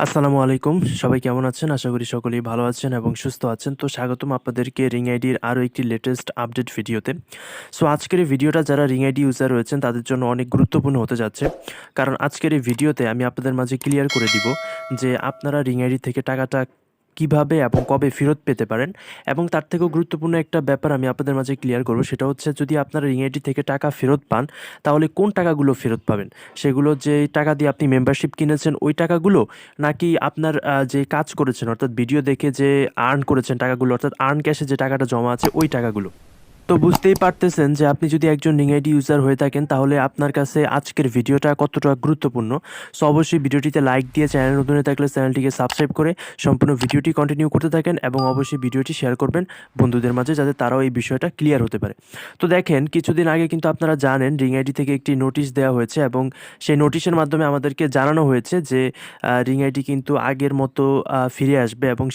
আসসালামু আলাইকুম। সবাই কেমন আছেন? আশা করি সকলেই ভালো আছেন এবং সুস্থ আছেন। তো স্বাগতম আপনাদেরকে রিং আইডির আরও একটি লেটেস্ট আপডেট ভিডিওতে। সো আজকের এই ভিডিওটা যারা রিং আইডি ইউজার রয়েছেন তাদের জন্য অনেক গুরুত্বপূর্ণ হতে যাচ্ছে। কারণ আজকের এই ভিডিওতে আমি আপনাদের মাঝে ক্লিয়ার করে দিব যে আপনারা রিং আইডি থেকে টাকাটা কিভাবে এবং কবে ফেরত পেতে পারেন, এবং তার থেকেও গুরুত্বপূর্ণ একটা ব্যাপার আমি আপনাদের মাঝে ক্লিয়ার করব। সেটা হচ্ছে, যদি আপনারা রিং আইডি থেকে টাকা ফেরত পান তাহলে কোন টাকাগুলো ফেরত পাবেন? সেগুলো যে টাকা দিয়ে আপনি মেম্বারশিপ কিনেছেন ওই টাকাগুলো, নাকি আপনার যে কাজ করেছেন অর্থাৎ ভিডিও দেখে যে আর্ন করেছেন টাকাগুলো, অর্থাৎ আর্ন ক্যাশে যে টাকাটা জমা আছে ওই টাকাগুলো? তো বুঝতেই পারতেছেন যে আপনি যদি একজন রিং আইডি ইউজার হয়ে থাকেন তাহলে আপনার কাছে আজকের ভিডিওটা কতটা গুরুত্বপূর্ণ। সো অবশ্যই ভিডিওটিতে লাইক দিয়ে, চ্যানেল নতুন হয়ে থাকলে চ্যানেলটিকে সাবস্ক্রাইব করে সম্পূর্ণ ভিডিওটি কন্টিনিউ করতে থাকেন, এবং অবশ্যই ভিডিওটি শেয়ার করবেন বন্ধুদের মাঝে যাতে তারাও এই বিষয়টা ক্লিয়ার হতে পারে। তো দেখেন, কিছুদিন আগে কিন্তু আপনারা জানেন রিং আইডি থেকে একটি নোটিশ দেওয়া হয়েছে, এবং সেই নোটিশের মাধ্যমে আমাদেরকে জানানো হয়েছে যে রিং আইডি কিন্তু আগের মতো ফিরে আসবে, এবং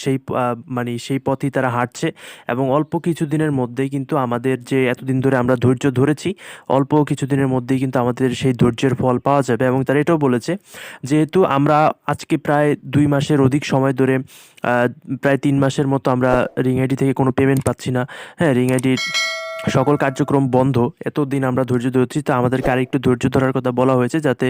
মানে সেই পথেই তারা হাঁটছে, এবং অল্প কিছুদিনের মধ্যেই কিন্তু আমাদের যে এতদিন ধরে আমরা ধৈর্য ধরেছি, অল্প কিছুদিনের মধ্যেই কিন্তু আমাদের সেই ধৈর্যের ফল পাওয়া যাবে। এবং তারা এটাও বলেছে, যেহেতু আমরা আজকে প্রায় 2 মাসের অধিক সময় ধরে, প্রায় 3 মাসের মতো আমরা রিং আইডি থেকে কোনো পেমেন্ট পাচ্ছি না। হ্যাঁ, রিং আইডির সকল কার্যক্রম বন্ধ। এতদিন আমরা ধৈর্য ধরেছি, তো আমাদেরকে আরেকটু ধৈর্য ধরার কথা বলা হয়েছে, যাতে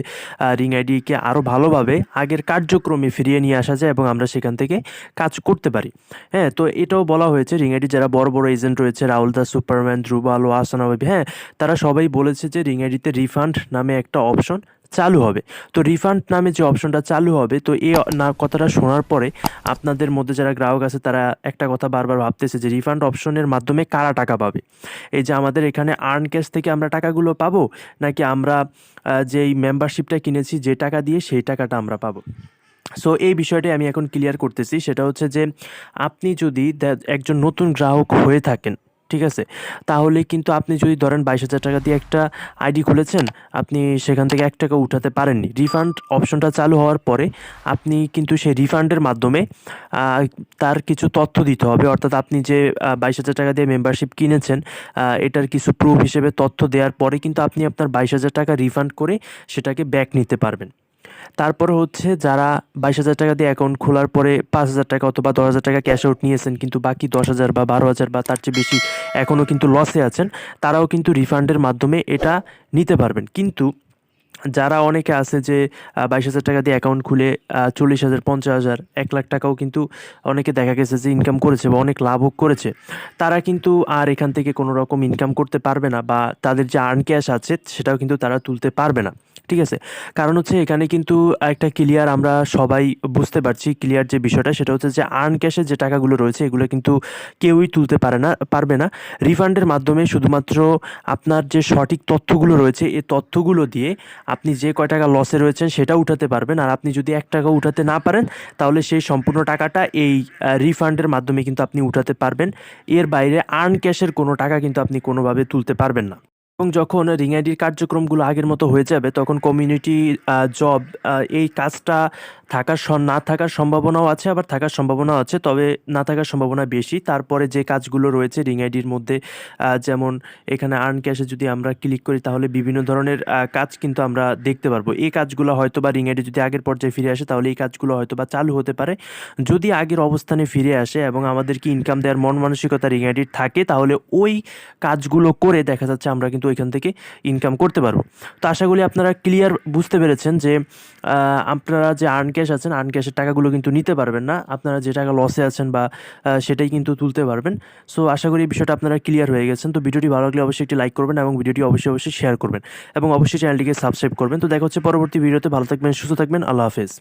রিং আইডিকে আরও ভালোভাবে আগের কার্যক্রমে ফিরিয়ে নিয়ে আসা যায় এবং আমরা সেখান থেকে কাজ করতে পারি। হ্যাঁ, তো এটাও বলা হয়েছে রিং আইডি যারা বড় বড় এজেন্ট রয়েছে, রাহুল দা, সুপারম্যান, ধ্রুব আলো, আসানা ভাবি, হ্যাঁ, তারা সবাই বলেছে যে রিং আইডিতে রিফান্ড নামে একটা অপশন চালু হবে। তো রিফান্ড নামে যে অপশনটা চালু হবে, তো এই কথাটা শোনার পরে আপনাদের মধ্যে যারা গ্রাহক আছে তারা একটা কথা বারবার ভাবতেছে যে রিফান্ড অপশনের মাধ্যমে কারা টাকা পাবে? এই যে আমাদের এখানে আর্ন ক্যাশ থেকে আমরা টাকাগুলো পাবো, নাকি আমরা যেই মেম্বারশিপটা কিনেছি যে টাকা দিয়ে সেই টাকাটা আমরা পাবো? সো এই বিষয়টাই আমি এখন ক্লিয়ার করতেছি। সেটা হচ্ছে যে, আপনি যদি একজন নতুন গ্রাহক হয়ে থাকেন, ঠিক আছে, তাহলে কিন্তু আপনি যদি ধরেন 22,000 টাকা দিয়ে একটা আইডি খুলেছেন, আপনি সেখান থেকে 1 টাকা উঠাতে পারেননি। রিফান্ড অপশনটা চালু হওয়ার পরে আপনি কিন্তু সেই রিফান্ডের মাধ্যমে তার কিছু তথ্য দিতে হবে, অর্থাৎ আপনি যে 22,000 টাকা দিয়ে মেম্বারশিপ কিনেছেন, এটার কিছু প্রুফ হিসেবে তথ্য দেওয়ার পরে কিন্তু আপনি আপনার 22,000 টাকা রিফান্ড করে সেটাকে ব্যাক নিতে পারবেন। তারপরে হচ্ছে, যারা 22,000 টাকা দিয়ে অ্যাকাউন্ট খোলার পরে 5,000 টাকা অথবা 10,000 টাকা ক্যাশ আউট নিয়েছেন, কিন্তু বাকি 10,000 বা 12,000 বা তার চেয়ে বেশি এখনও কিন্তু লসে আছেন, তারাও কিন্তু রিফান্ডের মাধ্যমে এটা নিতে পারবেন। কিন্তু যারা অনেকে আছে যে 22,000 টাকা দিয়ে অ্যাকাউন্ট খুলে 40,000, 50,000, 1 লাখ টাকাও কিন্তু অনেকে দেখা গেছে যে ইনকাম করেছে বা অনেক লাভও করেছে, তারা কিন্তু আর এখান থেকে কোনো রকম ইনকাম করতে পারবে না, বা তাদের যে আর্ন ক্যাশ আছে সেটাও কিন্তু তারা তুলতে পারবে না। ঠিক আছে, কারণ হচ্ছে এখানে কিন্তু একটা ক্লিয়ার, আমরা সবাই বুঝতে পারছি ক্লিয়ার যে বিষয়টা, সেটা হচ্ছে যে আর্ন ক্যাশের যে টাকাগুলো রয়েছে এগুলো কিন্তু কেউই তুলতে পারবে না। রিফান্ডের মাধ্যমে শুধুমাত্র আপনার যে সঠিক তথ্যগুলো রয়েছে এই তথ্যগুলো দিয়ে আপনি যে কয় টাকা লসে রয়েছেন সেটা উঠাতে পারবেন। আর আপনি যদি 1 টাকা উঠাতে না পারেন তাহলে সেই সম্পূর্ণ টাকাটা এই রিফান্ডের মাধ্যমে কিন্তু আপনি উঠাতে পারবেন। এর বাইরে আর্ন ক্যাশের কোনো টাকা কিন্তু আপনি কোনোভাবে তুলতে পারবেন না। এবং যখন রিং আইডির কার্যক্রমগুলো আগের মতো হয়ে যাবে, তখন কমিউনিটি জব, এই কাজটা না থাকার সম্ভাবনাও আছে, আবার থাকার সম্ভাবনাও আছে, তবে না থাকার সম্ভাবনা বেশি। তারপরে যে কাজগুলো রয়েছে রিং আইডির মধ্যে, যেমন এখানে আর্ন ক্যাশে যদি আমরা ক্লিক করি তাহলে বিভিন্ন ধরনের কাজ কিন্তু আমরা দেখতে পারবো। এই কাজগুলো হয়তো বা রিং আইডি যদি আগের পর্যায়ে ফিরে আসে তাহলে এই কাজগুলো হয়তো বা চালু হতে পারে। যদি আগের অবস্থানে ফিরে আসে এবং আমাদেরকে ইনকাম দেওয়ার মন মানসিকতা রিং আইডির থাকে, তাহলে ওই কাজগুলো করে দেখা যাচ্ছে আমরা কিন্তু ওইখান থেকে ইনকাম করতে পারবো। তো আশা করি আপনারা ক্লিয়ার বুঝতে পেরেছেন যে আপনারা যে আর্ন ক্যাশ আছেন, আর্ন ক্যাশের টাকাগুলো কিন্তু নিতে পারবেন না, আপনারা যে টাকা লসে আছেন বা সেটাই কিন্তু তুলতে পারবেন। সো আশা করি এই বিষয়টা আপনারা ক্লিয়ার হয়ে গেছেন। তো ভিডিওটি ভালো লাগলে অবশ্যই একটি লাইক করবেন এবং ভিডিওটি অবশ্যই শেয়ার করবেন, এবং অবশ্যই চ্যানেলটিকে সাবস্ক্রাইব করবেন। তো দেখা হচ্ছে পরবর্তী ভিডিওতে। ভালো থাকবেন, সুস্থ থাকবেন, আল্লাহ হাফেজ।